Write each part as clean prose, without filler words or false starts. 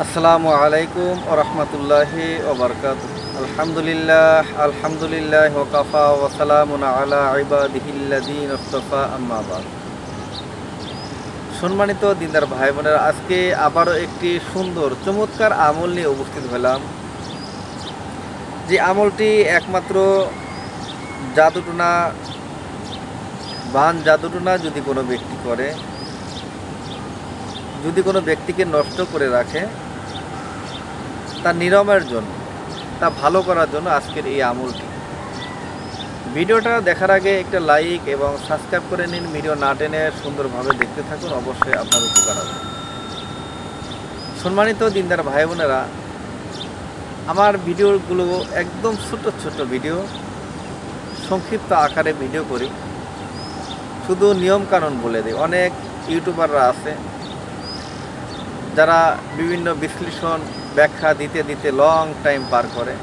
আসসালামু আলাইকুম ওয়া রাহমাতুল্লাহি ওয়া বারাকাতুহু। আলহামদুলিল্লাহ ওয়া কাফা ওয়া সালামুন আলা ইবাদিহিল্লাযিনা ইসতাফা, আম্মা বাদ। সম্মানিত দিনদার ভাই বোনেরা, আজকে আবারও একটি সুন্দর চমৎকার আমল নিয়ে উপস্থিত হলাম। যে আমলটি একমাত্র জাদুটোনা জাদুটোনা যদি কোনো ব্যক্তি করে, যদি কোনো ব্যক্তিকে নষ্ট করে রাখে, তা নিরাময়ের জন্য, তা ভালো করার জন্য আজকের এই আমলটি। ভিডিওটা দেখার আগে একটা লাইক এবং সাবস্ক্রাইব করে নিন। ভিডিও না টেনে সুন্দরভাবে দেখতে থাকুন, অবশ্যই আপনার উপকার হবে। সম্মানিত দিনদার ভাই বোনেরা, আমার ভিডিওগুলো একদম ছোট ছোট ভিডিও, সংক্ষিপ্ত আকারে ভিডিও করি, শুধু নিয়মকানুন বলে দিই। অনেক ইউটিউবাররা আছে যারা বিভিন্ন বিশ্লেষণ ব্যাখ্যা দিতে দিতে লং টাইম পার করে।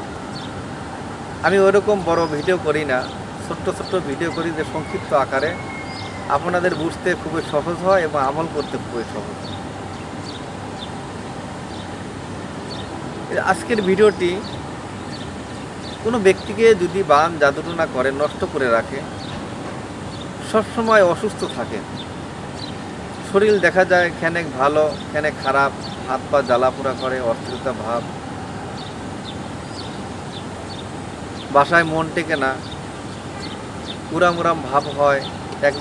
আমি ওইরকম বড় ভিডিও করি না, ছোট্ট ছোট্ট ভিডিও করি, যে সংক্ষিপ্ত আকারে আপনাদের বুঝতে খুবই সহজ হয় এবং আমল করতে খুবই সহজ হয়। আজকের ভিডিওটি কোনো ব্যক্তিকে যদি বান জাদুটোনা করে, নষ্ট করে রাখে, সবসময় অসুস্থ থাকে, শরীর দেখা যায় ক্ষণেক ভালো ক্ষণেক খারাপ, হাত পা জ্বালাপোড়া করে, অস্থিরতা ভাব, বাসায় মন টেকে না, উরাম উরাম ভাব হয়, এক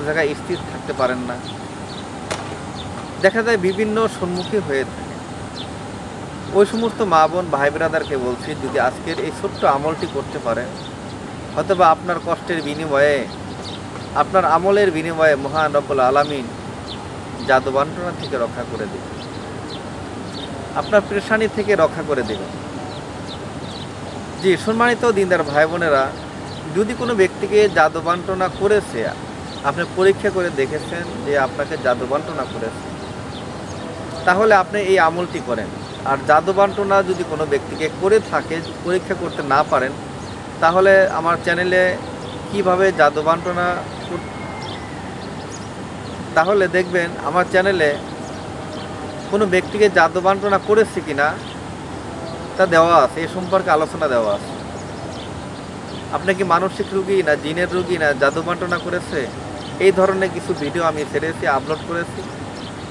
জায়গায় স্থির থাকতে পারেন না, দেখা যায় বিভিন্ন সম্মুখীন হয়ে থাকে। ওই সমস্ত মা বোন ভাই ব্রাদারকে বলছি, যদি আজকের এই ছোট্ট আমলটি করতে পারেন, হয়তোবা আপনার কষ্টের বিনিময়ে, আপনার আমলের বিনিময়ে মহান রব্বুল আলামিন জাদু বান্টনা থেকে রক্ষা করে দেবেন, আপনার পেরেশানি থেকে রক্ষা করে দেবেন। জি সম্মানিত দিনদার ভাই বোনেরা, যদি কোনো ব্যক্তিকে জাদু বান্টনা করেছে, আপনি পরীক্ষা করে দেখেছেন যে আপনাকে জাদু বান্টনা করেছে, তাহলে আপনি এই আমলটি করেন। আর জাদু বান্টনা যদি কোনো ব্যক্তিকে করে থাকে, পরীক্ষা করতে না পারেন, তাহলে আমার চ্যানেলে কিভাবে জাদু বান্টনা, তাহলে দেখবেন আমার চ্যানেলে কোনো ব্যক্তিকে জাদু বান্টনা করেছে কিনা তা দেওয়া আছে, এ সম্পর্কে আলোচনা দেওয়া আছে। আপনি কি মানসিক রোগী, না জিনের রোগী, না জাদু বান্টনা করেছে, এই ধরনের কিছু ভিডিও আমি ছেড়েছি, আপলোড করেছি।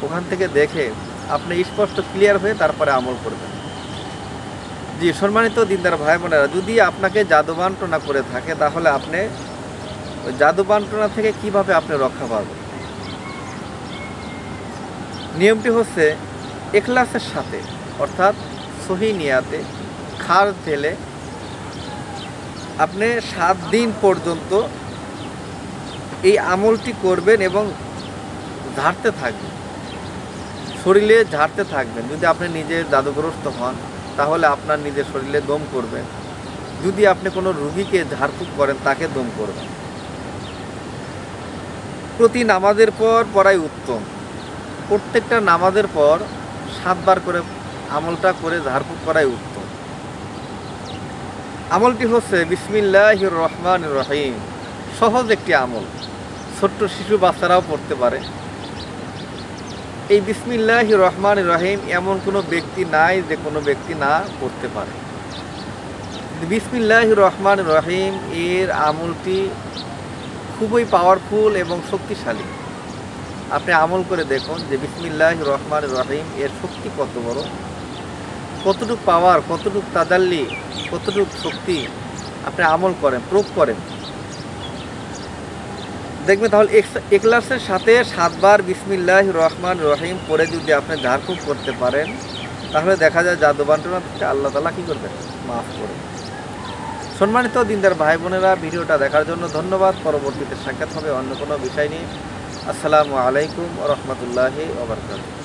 ওখান থেকে দেখে আপনি স্পষ্ট ক্লিয়ার হয়ে তারপরে আমল করবেন। জি সম্মানিত দিনদার ভাই বোনেরা, যদি আপনাকে জাদু বান্টনা করে থাকে, তাহলে আপনি ওই জাদু বান্টনা থেকে কিভাবে আপনি রক্ষা পাবেন। নিয়মটি হচ্ছে ইখলাসের সাথে, অর্থাৎ সহি নিয়াতে, খার ঢেলে আপনি 7 দিন পর্যন্ত এই আমলটি করবেন এবং ঝাড়তে থাকবেন, শরীরে ঝাড়তে থাকবেন। যদি আপনি নিজে জাদুগ্রস্ত হন, তাহলে আপনার নিজের শরীরে দম করবেন। যদি আপনি কোনো রুগীকে ঝাড়ফুঁক করেন, তাকে দম করবেন। প্রতি নামাজের পর পড়াই উত্তম। প্রত্যেকটা নামাজের পর 7 বার করে আমলটা করে ঝাড়ফুঁক করাই উত্তম। আমলটি হচ্ছে বিসমিল্লাহির রহমানির রহিম। সহজ একটি আমল, ছোট্ট শিশু বাচ্চারাও পড়তে পারে। এই বিসমিল্লাহির রহমানির রহিম এমন কোনো ব্যক্তি নাই যে কোনো ব্যক্তি না পড়তে পারে। বিসমিল্লাহির রহমানির রহিম এর আমলটি খুবই পাওয়ারফুল এবং শক্তিশালী। আপনি আমল করে দেখুন যে বিসমিল্লাহির রহমানির রহিম এর শক্তি কত বড়, কতটুকু পাওয়ার, কতটুকু তাজাল্লি, কতটুকু শক্তি। আপনি আমল করেন, প্রয়োগ করেন, দেখবেন। তাহলে ইখলাসের সাথে 7 বার বিসমিল্লাহির রহমানির রহিম পড়ে যদি আপনি ঝাড়ফুঁক করতে পারেন, তাহলে দেখা যায় জাদু বান্টনা থেকে আল্লাহ তাআলা কী করবেন, মাফ করে। সম্মানিত দিনদার ভাই বোনেরা, ভিডিওটা দেখার জন্য ধন্যবাদ। পরবর্তীতে সাক্ষাৎ হবে অন্য কোনো বিষয় নিয়ে। আসসালামু আলাইকুম ওয়া রাহমাতুল্লাহি ওয়া বারাকাতুহু।